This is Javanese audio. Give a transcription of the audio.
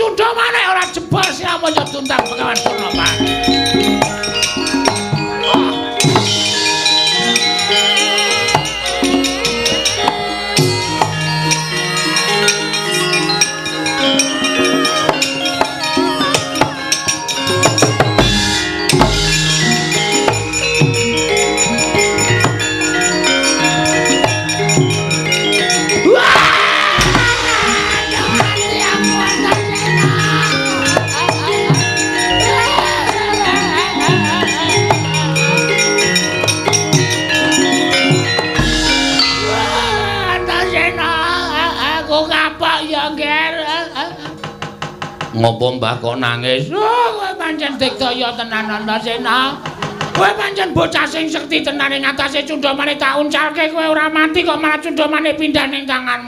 Cundamane ora jebol Siramanya tuntang Bengawan Purnoman. Ngopo Mbah kok nangis? Kowe pancen digdaya tenan Antasena. Kowe pancen bocah sing sekti tenan ing atase Cundamane tak uncalke kowe ora mati kok malah Cundamane pindah ning tanganmu.